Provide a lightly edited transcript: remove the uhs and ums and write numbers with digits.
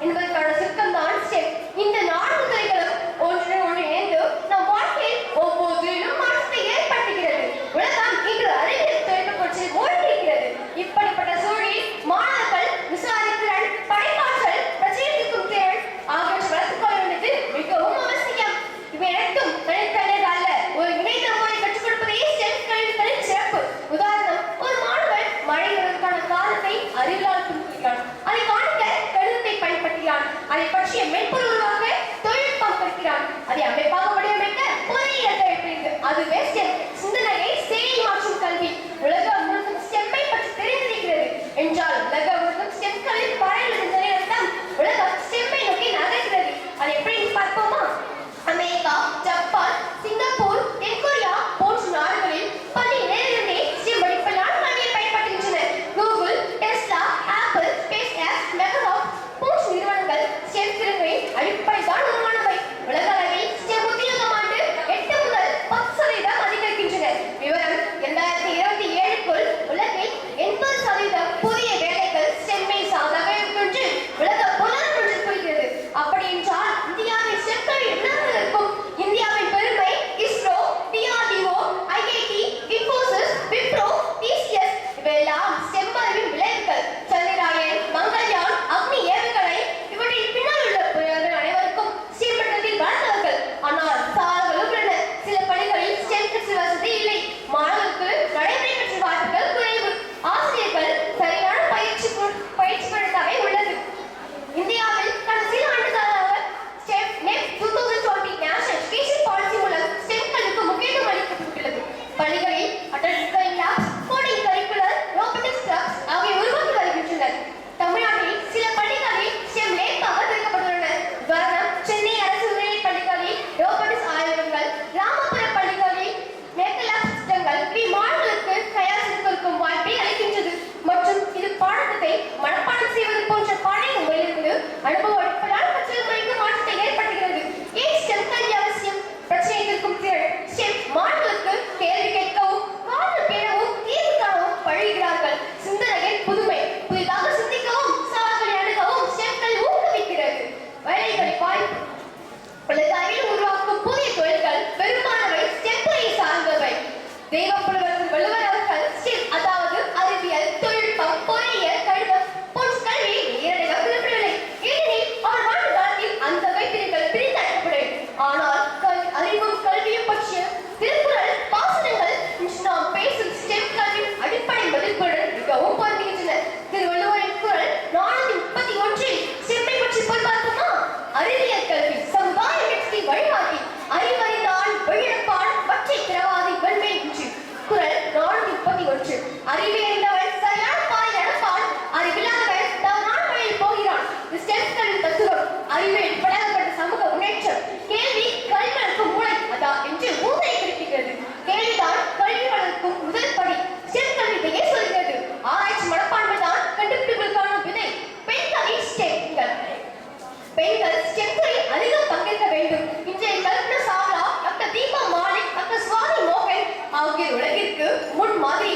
என்பதற்கான சுருக்கம் தான் ஸ்டெம். இந்த 4 துறைகளும் ஒன்றுடன் ஒன்று இணைந்து நம் வாழ்க்கையில் ஒவ்வொன்றிலும் மாற்றத்தை ஏற்படுத்துகிறது. உலகம் இன்று அறிவியல் தொழில்நுட்பத்தில் மூழ்கியிருக்கிறது. இப்படிப்பட்ட சூழலில் மாணவர்கள் விசாரித்திறன், படைப்பாற்றல், பிரச்சனை தீர்க்கும் திறன் ஆகியவற்றை வளர்த்துக் கொள்ள வேண்டியது மிகவும் அவசியம். இவை அனைத்தும் தனித்தனியாக அல்ல, ஒரு இணைந்த முறை கற்றுக் கொடுப்பதே ஸ்டெம் கல்விகளின் சிறப்பு. உதாரணம், ஒரு மாணவன் மழை வருவதற்கான காலத்தை அறிவியலால் புரிகிறான். அதை காணிக்க கணிதத்தை பயன்படுத்துகிறான். அதை பற்றிய மென்பொருள் உருவாக்க தொழில்நுட்பம் கற்கிறான். அதை அமைப்பாக வடிவமைக்க பொறியியல் தேவைப்படுகிறது. அதுவே ஸ்டெம். சிந்தனையை செயல் மாற்றும் கல்வி. உலகம் முழுவதும் ஸ்டெம்மை பற்றி தெரிந்திருக்கிறது என்றால் உலகம் முழுவதும் ஸ்டெம்களின் பரவல் நிலையத்தான் உலகம் ஸ்டெம்மை நோக்கி நகர்கிறது. அதை எப்படி பார்ப்போமா? அமெரிக்கா, ஜப்பான், சிங்கப்பூர், தென்கொரியா போன்ற நாடுகளில் பள்ளி நிலையிலிருந்தே ஸ்டெம் வடிவமைப்பிலான கல்வியை பயன்படுத்துகின்றன. Google, Tesla, apple, space X, Microsoft போன்ற நிறுவனங்கள் ஸ்டெம் திறன்களின் அடிப்படைதான் உருவானவை. உலக அளவில் ஸ்டெம் உத்தியோகம் ஆண்டு 8 முதல் 10% அதிகரிக்கின்றன. விவரம் 2027க்குள் உலகில் 80% புதிய வேலைகள் ஸ்டெம்மை சார்ந்தவை என்று உலக பொருளாதார புரிகிறது. அப்படி என்றால் இந்தியாவின் ஸ்டெம் கல்வி உணர்வதற்கும் இந்தியாவின் பெருமை ISRO, DRDO, IIT, Infosys, Wipro, TCS இவையெல்லாம் ஸ்டெம் அறிவின் விளைவுகள். சந்திராயன், மங்கள்யான், அக்னி ஏவுகணை இவற்றின் பின்னால் உள்ள புயல்கள் அனைவருக்கும் ஸ்டெம் மட்டத்தில் வளர்ந்தவர்கள். ஆனால் சவால்களும் உள்ளன. சில பணிகளில் ஸ்டெம் கற்று வசதி இல்லை. மாணவர்களுக்கு நடைமுறை கற்று வாய்ப்புகள் குறைவு. ஆசிரியர்கள் சரியான பயிற்சி கொடுத்தாவே உள்ளது. இந்தியாவில் கடந்த சில ஆண்டுகளாக stem NEP 2020 national education policy மூலம் ஸ்டெம் கல்விக்கு முக்கியத்துவம் அளிக்கப்பட்டுள்ளது. பள்ளிகளில் attendance labs, coding curricular, robotics clubs ஆகிய உருவாக்கி வருகின்றன. தமிழ்நாட்டில் சில பள்ளிகளில் ஸ்டெம் லேப்பாக திறக்கப்பட்டுள்ளன. உதாரணம், சென்னை அரசு உயர்நிலைப் பள்ளிகளில் ரோபோட்டிக்ஸ் ஆய்வகங்கள், கிராமப்புற பள்ளிகளில் மேக்கல் லேப்ஸ் திட்டங்கள் இவை மாணவர்களுக்கு தயார் செய்திருக்கும் வாய்ப்பை அளிக்கின்றது. மற்றும் இது பாடத்தை மனப்பாடம் செய்வது போன்ற பழைய முறையிலிருந்து அனுபவ அடிப்படையிலான கற்றல் முறைக்கு மாற்றத்தை ஏற்படுத்துகிறது. ஏன் ஸ்டெம் கல்வி அவசியம்? பிரச்சனை தீர்க்கும் திறன். ஸ்டெம் மாணவர்களுக்கு கேள்வி கேட்கவும், காரணம் கேட்கவும், தீர்வு காணவும் பழகுகிறார்கள். சிந்தனையின் புதுமை. புதிதாக சிந்திக்கவும், சவால்களை அணுகவும் ஸ்டெம் கல்வி ஊக்குவிக்கிறது. வேலைகளை வாய்ப்பு. உலக அளவில் உருவாக்கும் புதிய தொழில்கள் பெரும்பாலானவை ஸ்டெம் துறையை சார்ந்தவை. தெய்வப்புலவர்கள் வள்ளுவர் அவர்கள் ஸ்டெம், அதாவது அறிவியல், தொழில்நுட்பம், பொறியியல், கணிதம் போன்ற கல்வியை நேரடியாக குறிப்பிடவில்லை. ஏனெனில் அவர் வாழ்ந்த காலத்தில் அந்த கைப்பிரிவுகள் பிரித்தெடுக்கப்படவில்லை. ஆனால் அறிவும் கல்வியும் பற்றிய திருக்குறள், பாசனங்கள் இன்று நாம் பேசும் ஸ்டெம் கல்வியின் அடிப்படை மதிப்புகளுடன் மிகவும் பொருந்துகின்றன. திருவள்ளுவரின் குறள் 431 ஸ்டெம்மை பற்றி பார்ப்போமா? அறிவியல் கல்வி சமுதாய வெற்றி வழிகாட்டி. அறிவறிந்தால் வழிநடப்பான் வற்றை திறவாதி வெண்மை என்று. குறள் 431. அறிவை அறிந்தவன் சரியான பாதை நடப்பான், அறிவில்லாதவன் தவறான வழியில் போகிறான். ஸ்டெம் கல்வி தத்துவம். அறிவை படைக்கப்பட்ட சமூக முன்னேற்றம். கேள்வி கல்வி வளர்க்கும் மூளை அதா என்று மூளையை குறிப்பிடுகிறது. கேள்விதான் கல்வி வளர்க்கும் முதல் படி. ஸ்டெம் கல்வி இதையே சொல்கிறது. ஆராய்ச்சி மனப்பான்மை தான் கண்டுபிடிப்புகளுக்கான விதை. பெண்களின் ஸ்டெம்கள். பெண்கள் ஸ்டெம் துறையில் அதிகம் பங்கேற்க வேண்டும். இன்றைய கல்பனா சாவ்லா, டாக்டர் தீபா மாலிக், டாக்டர் சுவாதி மோகன் ஆகியோர் உலகிற்கு முன் மாதிரி.